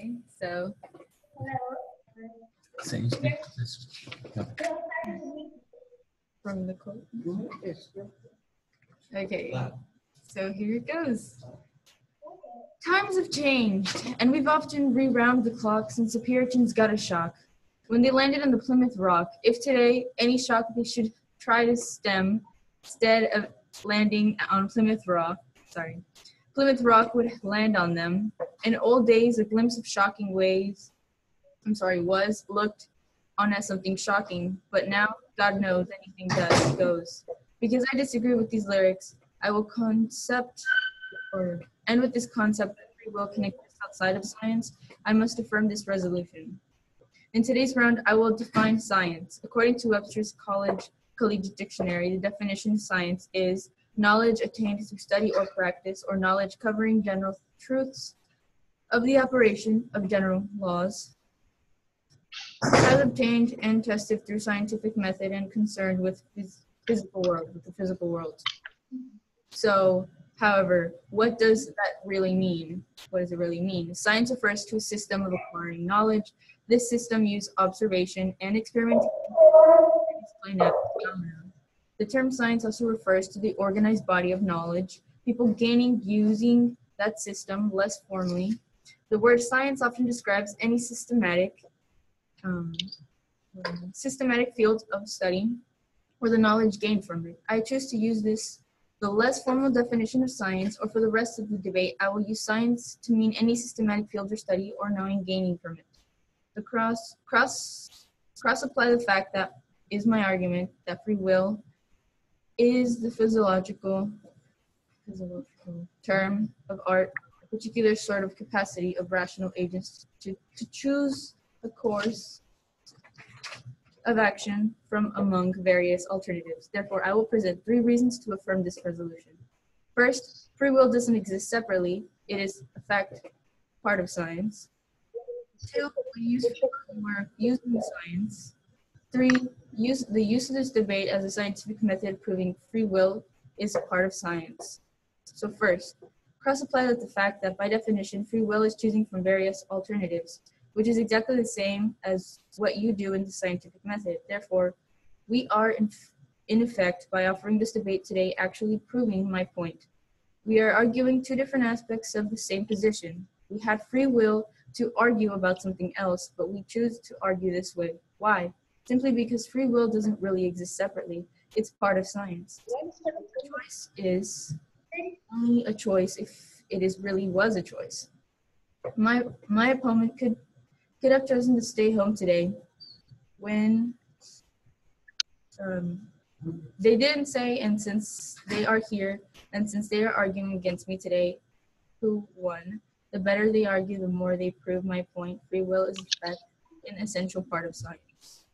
Okay, so from the quote. Okay, so here it goes. Times have changed, and we've often rewound the clock since the Puritans got a shock. When they landed on the Plymouth Rock, if today any shock they should try to stem, instead of landing on Plymouth Rock would land on them. In old days, a glimpse of shocking waves, was looked on as something shocking, but now, God knows, anything goes. Because I disagree with these lyrics, I will end with this concept that free will can exist outside of science. I must affirm this resolution. In today's round, I will define science. According to Webster's Collegiate Dictionary, the definition of science is knowledge attained through study or practice, or knowledge covering general truths of the operation of general laws, as obtained and tested through scientific method and concerned with the physical world. So, however, what does that really mean? What does it really mean? Science refers to a system of acquiring knowledge. This system uses observation and experimentation to explain phenomena. The term science also refers to the organized body of knowledge, people gaining using that system less formally. The word science often describes any systematic field of study or the knowledge gained from it. I choose to use the less formal definition of science, or for the rest of the debate, I will use science to mean any systematic field or study or knowing gaining from it. The cross-apply the fact that is my argument that free will is the physiological term of art, a particular sort of capacity of rational agents to choose a course of action from among various alternatives. Therefore, I will present 3 reasons to affirm this resolution. First, free will doesn't exist separately. It is, in fact, part of science. 2, we use free will when we're using science. 3, the use of this debate as a scientific method proving free will is a part of science. So first, cross-apply the fact that by definition, free will is choosing from various alternatives, which is exactly the same as what you do in the scientific method. Therefore, we are in effect, by offering this debate today, actually proving my point. We are arguing 2 different aspects of the same position. We had free will to argue about something else, but we choose to argue this way. Why? Simply because free will doesn't really exist separately. It's part of science. The choice is only a choice if it really was a choice. My opponent could have chosen to stay home today when they didn't say, and since they are here, and since they are arguing against me today, who won? The better they argue, the more they prove my point. Free will is, in fact, an essential part of science.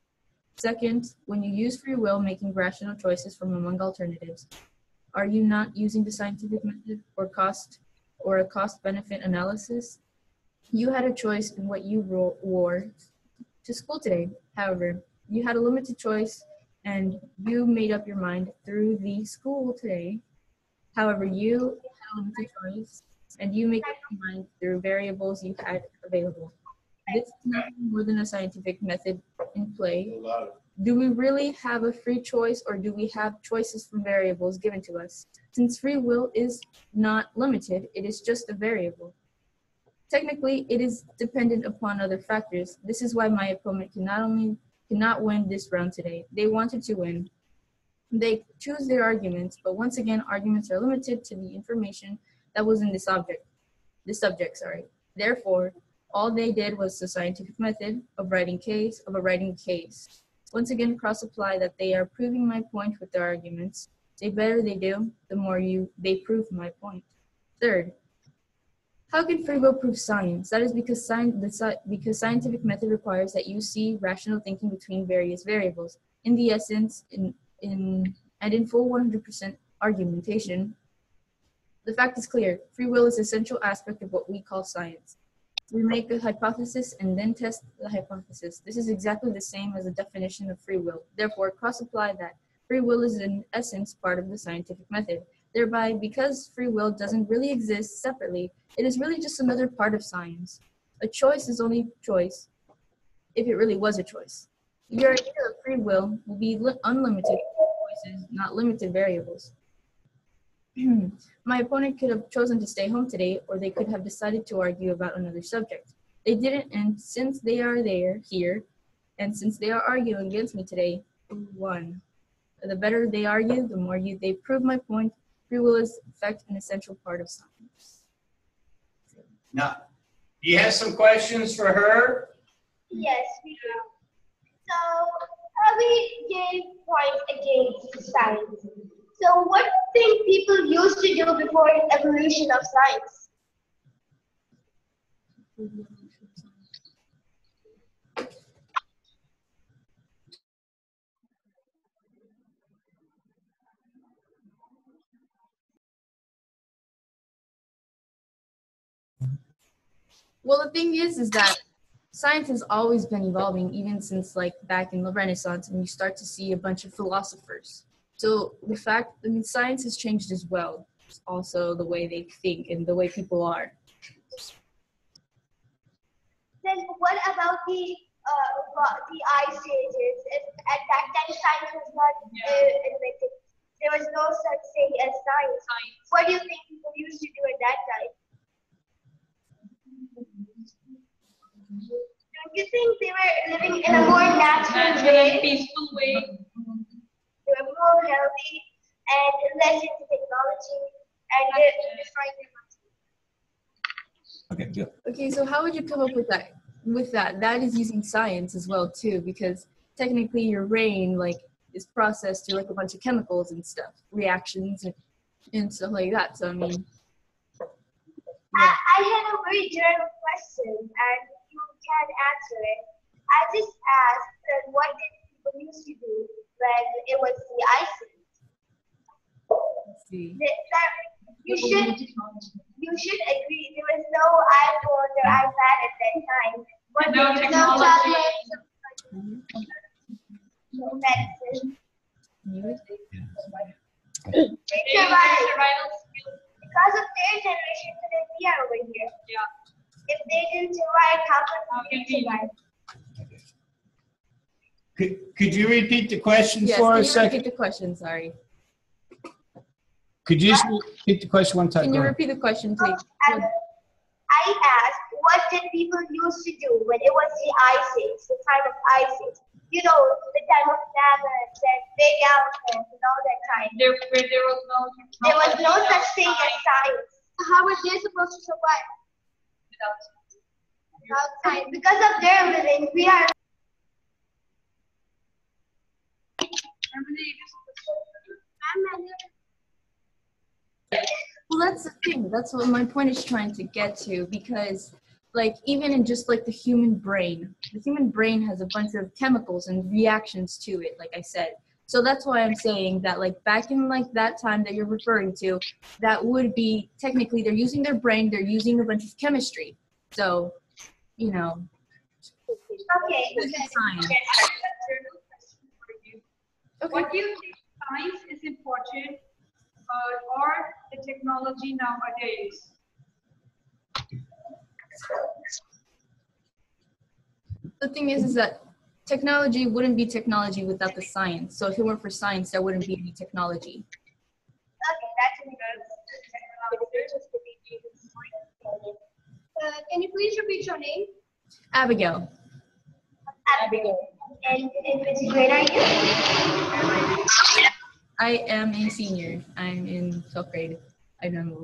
Second, when you use free will making rational choices from among alternatives, are you not using the scientific method or a cost-benefit analysis? You had a choice in what you wore to school today. However, you had a limited choice and you made up your mind through the school today. However, you had a limited choice and you make up your mind through variables you had available. This is nothing more than a scientific method in play. Do we really have a free choice, or do we have choices from variables given to us? Since free will is not limited, it is just a variable. Technically, it is dependent upon other factors. This is why my opponent cannot win this round today. They wanted to win. They choose their arguments, but once again, arguments are limited to the information that was in the subject. Therefore, all they did was the scientific method of writing a case. Once again, cross-apply that they are proving my point with their arguments. The better they do, the more they prove my point. Third, how can free will prove science? That is because scientific method requires that you see rational thinking between various variables. In the essence, in full 100% argumentation, the fact is clear. Free will is an essential aspect of what we call science. We make a hypothesis and then test the hypothesis. This is exactly the same as the definition of free will. Therefore, cross-apply that free will is in essence part of the scientific method. Thereby, because free will doesn't really exist separately, it is really just another part of science. A choice is only choice if it really was a choice. Your idea of free will be unlimited choices, not limited variables. My opponent could have chosen to stay home today, or they could have decided to argue about another subject. They didn't, and since they are here, and since they are arguing against me today, who won? The better they argue, the more they prove my point. Free will is, in fact, an essential part of science. Now, do you have some questions for her? Yes, we do. So, we gave points against science. So, what do you think people used to do before the evolution of science? Well, the thing is that science has always been evolving, even since like back in the Renaissance, and you start to see a bunch of philosophers. So the fact, science has changed as well. It's also the way they think and the way people are. Then, what about the ice ages? At that time, science was not invented. There was no such thing as science. What do you think people used to do at that time? Don't you think they were living in a more natural way? Peaceful way. They were more healthy and less into technology and destroying their Okay, good. Okay, so how would you come up with that? That is using science as well too, because technically your brain is processed through a bunch of chemicals and stuff, reactions and stuff like that. So I have a very general question, and you can answer it. I just asked what did people used to do when it was the ice age? see. You should agree there was no iPhone or iPad at that time. But No there was no technology. tablets, no medicine. They survived. Survival skills. Because of their generation, today we are over here. Yeah. If they didn't survive, how could we survive? Could you repeat the question Yes, for can a you second? repeat the question? Sorry. Could you just repeat the question one time? Can Go you ahead. repeat the question, please? I asked, what did people used to do when it was the ice age, the time of ice age? You know, the time of mammoths and big elephants and all that time. There was no technology. There was no such thing as science. So how were they supposed to survive? Without science. Because of their living, we are. Well, that's the thing. That's what my point is trying to get to, because even in just the human brain has a bunch of chemicals and reactions to it, like I said. So that's why I'm saying that back in that time that you're referring to, that would be technically they're using their brain, they're using a bunch of chemistry. So, Okay. science. Okay. What do you think science is important or the technology nowadays? The thing is that technology wouldn't be technology without the science. So if it weren't for science, there wouldn't be any technology. Okay, that's good. Can you please repeat your name? Abigail. Abigail. And in which grade are you? I am a senior. I'm in 12th grade. I know.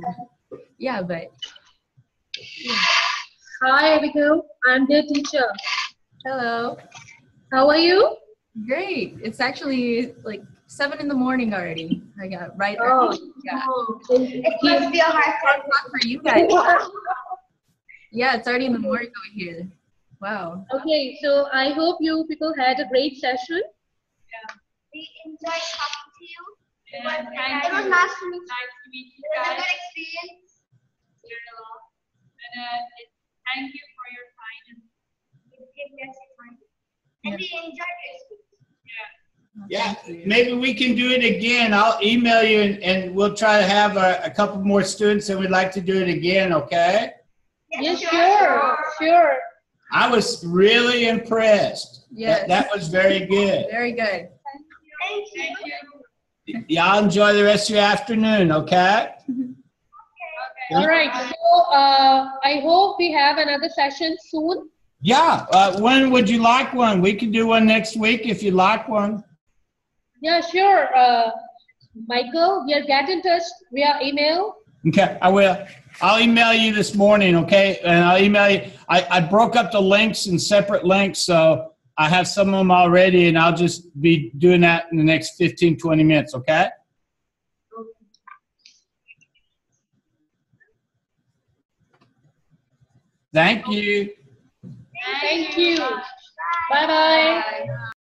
Yeah, but. Yeah. Hi, Abigail. I'm their teacher. Hello. How are you? Great. It's actually 7 in the morning already. I got right. Oh, Yeah. It must be a hard time. Not for you guys. Yeah, it's already in the morning over here. Wow. Okay, so I hope you people had a great session. We enjoyed talking to you. It was Thank nice you. to meet you. Nice to meet you It was a guys. good experience. And thank you for your time. And we enjoyed your speech. Yeah, maybe we can do it again. I'll email you and we'll try to have a couple more students and we'd like to do it again, okay? Yes, sure. sure. I was really impressed. Yes. That was very good. Very good. Thank you. Thank you. Y'all enjoy the rest of your afternoon, okay? All right. So I hope we have another session soon. Yeah. When would you like one? We can do one next week if you like one. Yeah, sure. Michael, we'll get in touch via email. Okay, I will. I'll email you this morning, okay? And I'll email you. I broke up the links in separate links, so I have some of them already, and I'll just be doing that in the next 15, 20 minutes, okay? Thank you. Thank you. Bye-bye. Bye.